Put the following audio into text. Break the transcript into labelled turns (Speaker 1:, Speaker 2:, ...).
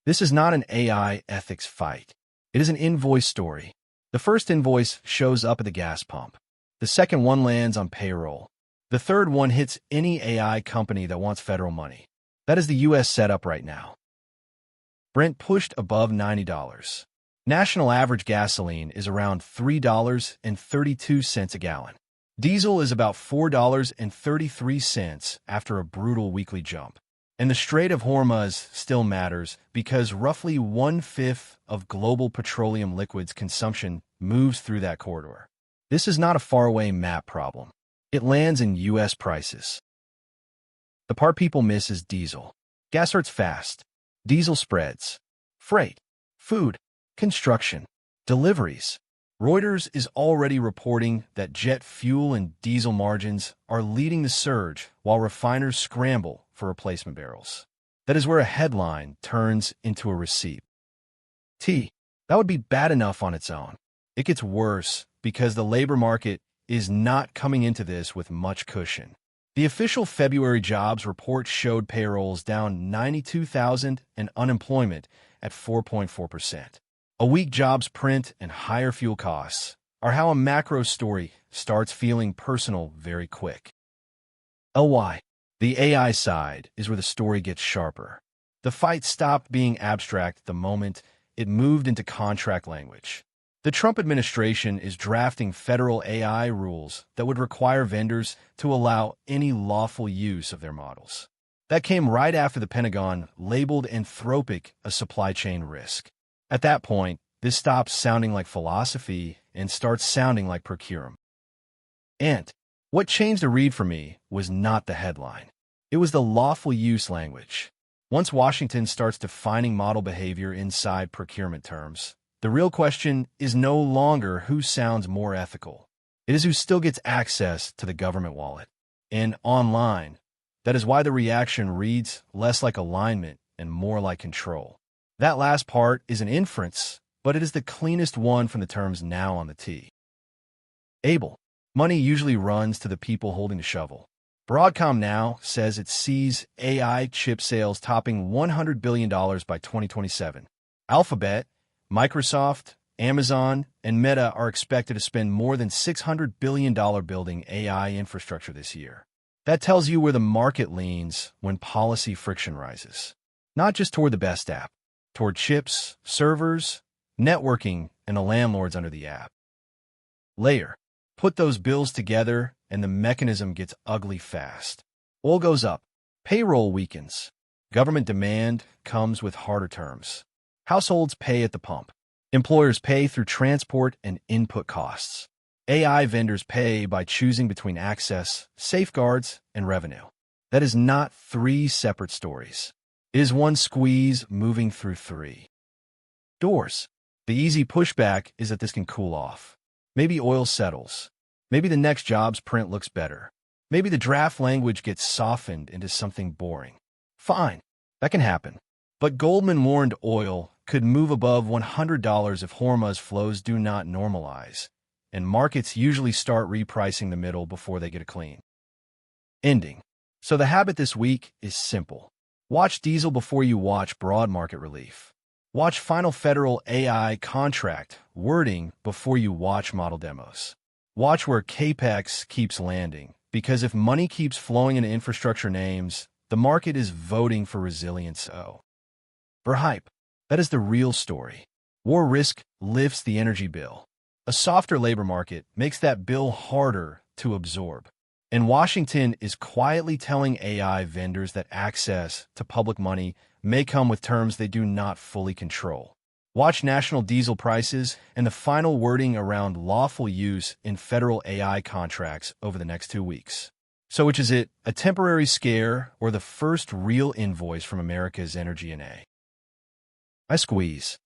Speaker 1: This is not an AI ethics fight. It is an invoice story. The first invoice shows up at the gas pump. The second one lands on payroll. The third one hits any AI company that wants federal money. That is the U.S. setup right now. Brent pushed above $90. National average gasoline is around $3.32 a gallon. Diesel is about $4.33 after a brutal weekly jump. And the Strait of Hormuz still matters because roughly 1/5 of global petroleum liquids consumption moves through that corridor. This is not a faraway map problem. It lands in U.S. prices. The part people miss is diesel. Gas hurts fast. Diesel spreads. Freight, food, construction, deliveries. Reuters is already reporting that jet fuel and diesel margins are leading the surge while refiners scramble for replacement barrels. That is where a headline turns into a receipt. That would be bad enough on its own. It gets worse because the labor market is not coming into this with much cushion. The official February jobs report showed payrolls down 92,000 and unemployment at 4.4%. A weak jobs print and higher fuel costs are how a macro story starts feeling personal very quick. The AI side is where the story gets sharper. The fight stopped being abstract the moment it moved into contract language. The Trump administration is drafting federal AI rules that would require vendors to allow any lawful use of their models. That came right after the Pentagon labeled Anthropic a supply chain risk. At that point, this stops sounding like philosophy and starts sounding like procurement. And what changed the read for me was not the headline. It was the lawful use language. Once Washington starts defining model behavior inside procurement terms, the real question is no longer who sounds more ethical. It is who still gets access to the government wallet. And online, that is why the reaction reads less like alignment and more like control. That last part is an inference, but it is the cleanest one from the terms now on the T. Money usually runs to the people holding the shovel. Broadcom now says it sees AI chip sales topping $100 billion by 2027. Alphabet, Microsoft, Amazon, and Meta are expected to spend more than $600 billion building AI infrastructure this year. That tells you where the market leans when policy friction rises. Not just toward the best app, toward chips, servers, networking, and the landlords under the app. Put those bills together, and the mechanism gets ugly fast. Oil goes up. Payroll weakens. Government demand comes with harder terms. Households pay at the pump. Employers pay through transport and input costs. AI vendors pay by choosing between access, safeguards, and revenue. That is not three separate stories. It is one squeeze moving through three doors. The easy pushback is that this can cool off. Maybe oil settles. Maybe the next jobs print looks better. Maybe the draft language gets softened into something boring. Fine, that can happen. But Goldman warned oil could move above $100 if Hormuz flows do not normalize, and markets usually start repricing the middle before they get a clean ending. So the habit this week is simple. Watch diesel before you watch broad market relief. Watch final federal AI contract wording before you watch model demos. Watch where CAPEX keeps landing, because if money keeps flowing into infrastructure names, the market is voting for resilience. For hype, that is the real story. War risk lifts the energy bill. A softer labor market makes that bill harder to absorb. And Washington is quietly telling AI vendors that access to public money may come with terms they do not fully control. Watch national diesel prices and the final wording around lawful use in federal AI contracts over the next 2 weeks. So which is it, a temporary scare or the first real invoice from America's energy and AI? I squeeze.